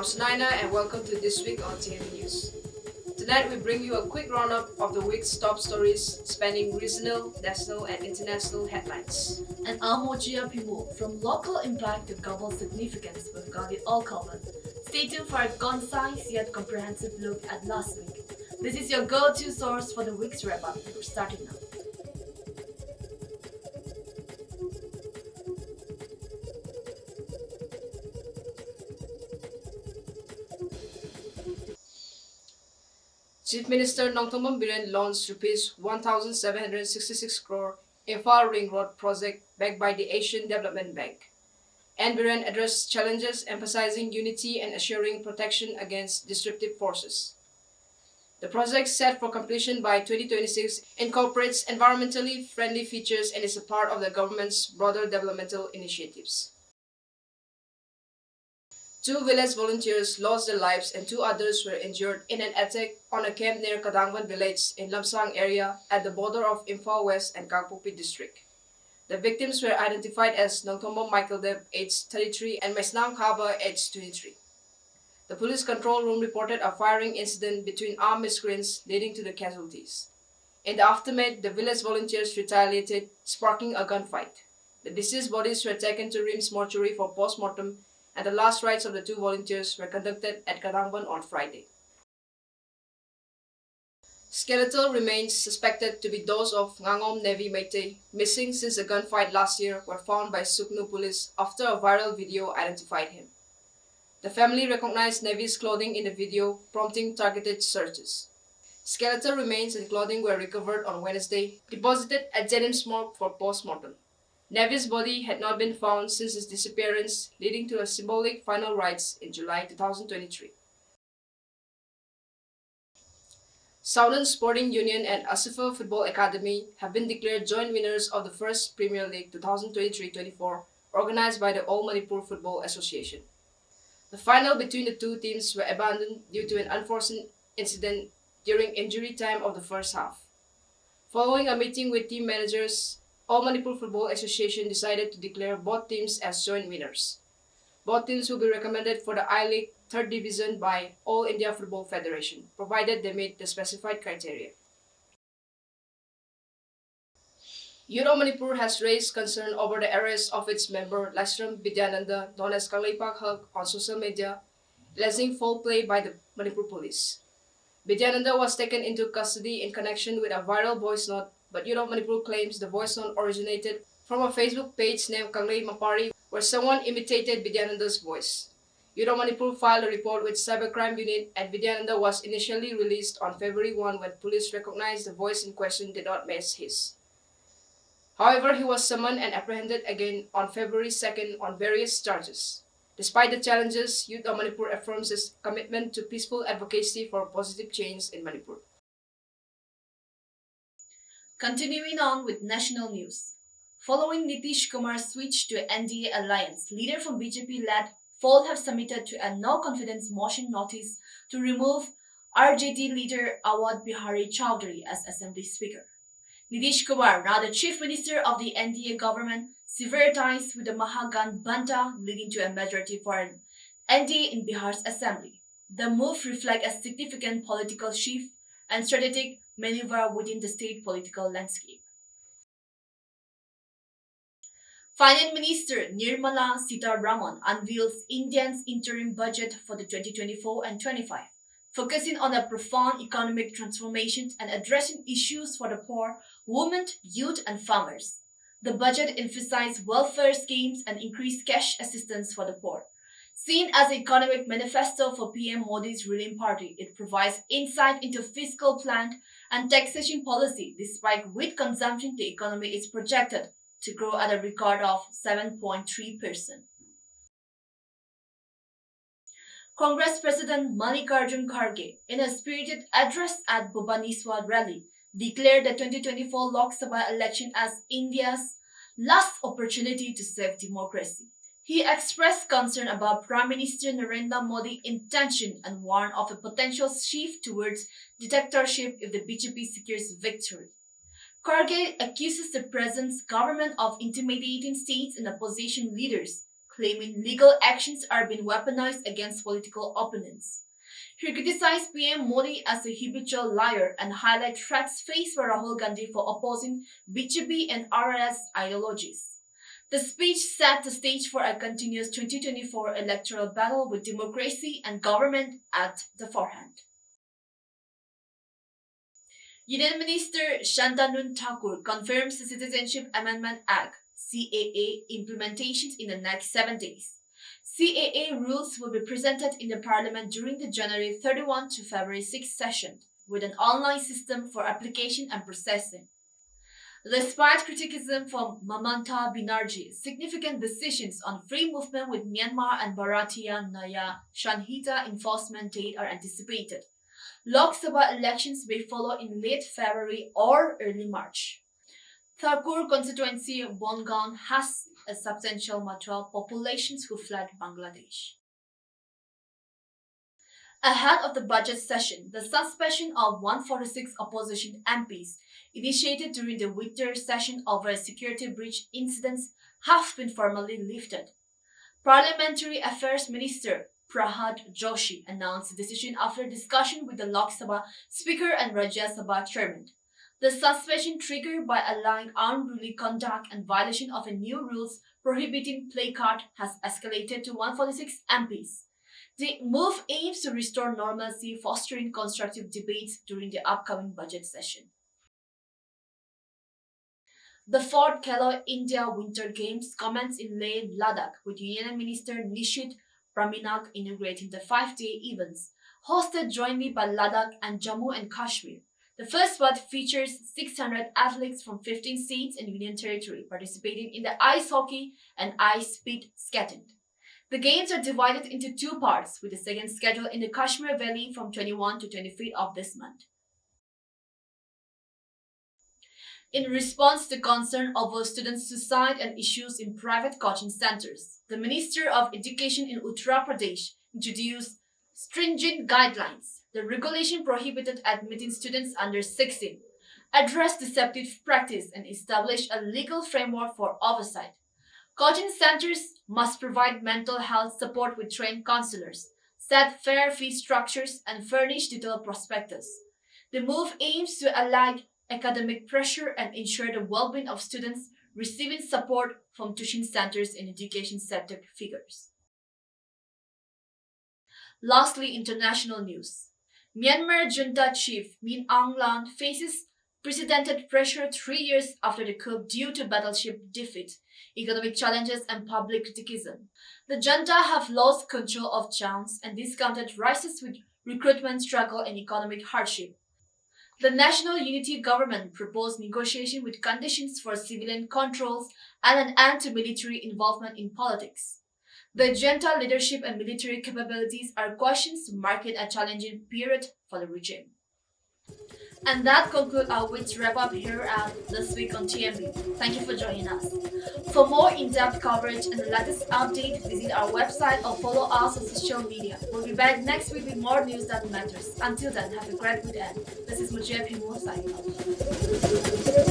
I'm Sunaina and welcome to This Week on TMB News. Tonight we bring you a quick roundup of the week's top stories spanning regional, national and international headlines. And I'm Mochoyia Phimu. From local impact to global significance, we've got it all covered. Stay tuned for a concise yet comprehensive look at last week. This is your go-to source for the week's wrap-up. We're starting now. Chief Minister Nongthombam Biren launched Rs 1,766 crore Imphal Ring Road project backed by the Asian Development Bank. And Biren addressed challenges emphasizing unity and assuring protection against disruptive forces. The project, set for completion by 2026, incorporates environmentally friendly features and is a part of the government's broader developmental initiatives. 2 village volunteers lost their lives and 2 others were injured in an attack on a camp near Kadangban village in Lamsang area at the border of Imphal West and Kangpopi district. The victims were identified as Nongthombam Michael Deb, aged 33, and Mesnang Khaba, aged 23. The police control room reported a firing incident between armed miscreants leading to the casualties. In the aftermath, the village volunteers retaliated, sparking a gunfight. The deceased bodies were taken to Rims mortuary for post-mortem, and the last rites of the 2 volunteers were conducted at Kadangban on Friday. Skeletal remains suspected to be those of Ngangom Nevi Meitei, missing since a gunfight last year, were found by Suknu police after a viral video identified him. The family recognized Nevi's clothing in the video, prompting targeted searches. Skeletal remains and clothing were recovered on Wednesday, deposited at Jennings morgue for post-mortem. Nevi's body had not been found since his disappearance, leading to a symbolic final rites in July 2023. Southern Sporting Union and Asifa Football Academy have been declared joint winners of the first Premier League 2023-24, organized by the All Manipur Football Association. The final between the 2 teams were abandoned due to an unforeseen incident during injury time of the first half. Following a meeting with team managers, All Manipur Football Association decided to declare both teams as joint winners. Both teams will be recommended for the I-League 3rd Division by All India Football Federation, provided they meet the specified criteria. Youth of Manipur has raised concern over the arrest of its member Lasram Vidyananda, known as Khwairakpam Hug, on social media, alleging foul play by the Manipur police. Vidyananda was taken into custody in connection with a viral voice note, but Youth of Manipur claims the voice note originated from a Facebook page named Kanglei Mapari, where someone imitated Vidyananda's voice. Youth of Manipur filed a report with Cybercrime Unit, and Vidyananda was initially released on February 1 when police recognized the voice in question did not match his. However, he was summoned and apprehended again on February 2nd on various charges. Despite the challenges, Youth of Manipur affirms its commitment to peaceful advocacy for positive change in Manipur. Continuing on with national news. Following Nitish Kumar's switch to NDA alliance, leaders from BJP-led Fold have submitted to a no-confidence motion notice to remove RJD leader Awad Bihari Chowdhury as Assembly Speaker. Nitish Kumar, now the Chief Minister of the NDA government, severed ties with the Mahagan Banta, leading to a majority for an NDA in Bihar's Assembly. The move reflects a significant political shift and strategic maneuver within the state political landscape. Finance Minister Nirmala Sitharaman unveils India's interim budget for the 2024 and 25, focusing on a profound economic transformation and addressing issues for the poor, women, youth, and farmers. The budget emphasized welfare schemes and increased cash assistance for the poor. Seen as an economic manifesto for PM Modi's ruling party, it provides insight into fiscal plan and taxation policy, despite with consumption the economy is projected to grow at a record of 7.3%. Congress President Mallikarjun Kharge, in a spirited address at Bhubaneswar rally, declared the 2024 Lok Sabha election as India's last opportunity to save democracy. He expressed concern about Prime Minister Narendra Modi's intention and warned of a potential shift towards dictatorship if the BJP secures victory. Kharge accuses the present government of intimidating states and opposition leaders, claiming legal actions are being weaponized against political opponents. He criticized PM Modi as a habitual liar and highlighted threats faced by Rahul Gandhi for opposing BJP and RRS ideologies. The speech set the stage for a continuous 2024 electoral battle with democracy and government at the forefront. Union Minister Shantanun Thakur confirms the Citizenship Amendment Act (CAA) implementations in the next 7 days. CAA rules will be presented in the Parliament during the January 31 to February 6 session, with an online system for application and processing. Despite criticism from Mamata Banerjee's significant decisions on free movement with Myanmar and Bharatiya Nyaya Sanhita enforcement date are anticipated, Lok Sabha elections may follow in late February or early March. Thakur constituency Bongan has a substantial Matra population who fled Bangladesh. Ahead of the budget session, the suspension of 146 opposition MPs initiated during the winter session over security breach incidents have been formally lifted. Parliamentary Affairs Minister Prahad Joshi announced the decision after discussion with the Lok Sabha Speaker and Rajya Sabha Chairman. The suspension triggered by allowing unruly conduct and violation of a new rules prohibiting placard has escalated to 146 MPs. The move aims to restore normalcy, fostering constructive debates during the upcoming budget session. The 4th Khelo India Winter Games commenced in Leh, Ladakh, with Union Minister Nishit Praminag inaugurating the 5-day events, hosted jointly by Ladakh and Jammu and Kashmir. The first bout features 600 athletes from 15 states and union territory participating in the ice hockey and ice speed skating. The games are divided into 2 parts, with the second scheduled in the Kashmir Valley from 21 to 25 of this month. In response to concern over student suicide and issues in private coaching centers, the Minister of Education in Uttar Pradesh introduced stringent guidelines. The regulation prohibited admitting students under 16, addressed deceptive practice, and established a legal framework for oversight. Coaching centers must provide mental health support with trained counselors, set fair fee structures, and furnish detailed prospectus. The move aims to allay academic pressure and ensure the well-being of students receiving support from tuition centers and education sector figures. Lastly, international news. Myanmar junta chief Min Aung Hlaing faces precedented pressure 3 years after the coup due to battleship defeat, economic challenges, and public criticism. The junta have lost control of towns and discounted rises with recruitment struggle and economic hardship. The National Unity Government proposed negotiation with conditions for civilian controls and an end to military involvement in politics. The junta leadership and military capabilities are questions marking a challenging period for the regime. And that concludes our week's wrap-up here at This Week on TMB. Thank you for joining us. For more in-depth coverage and the latest update, visit our website or follow us on social media. We'll be back next week with more news that matters. Until then, have a great weekend. This is Mochoyia Phimu signing off.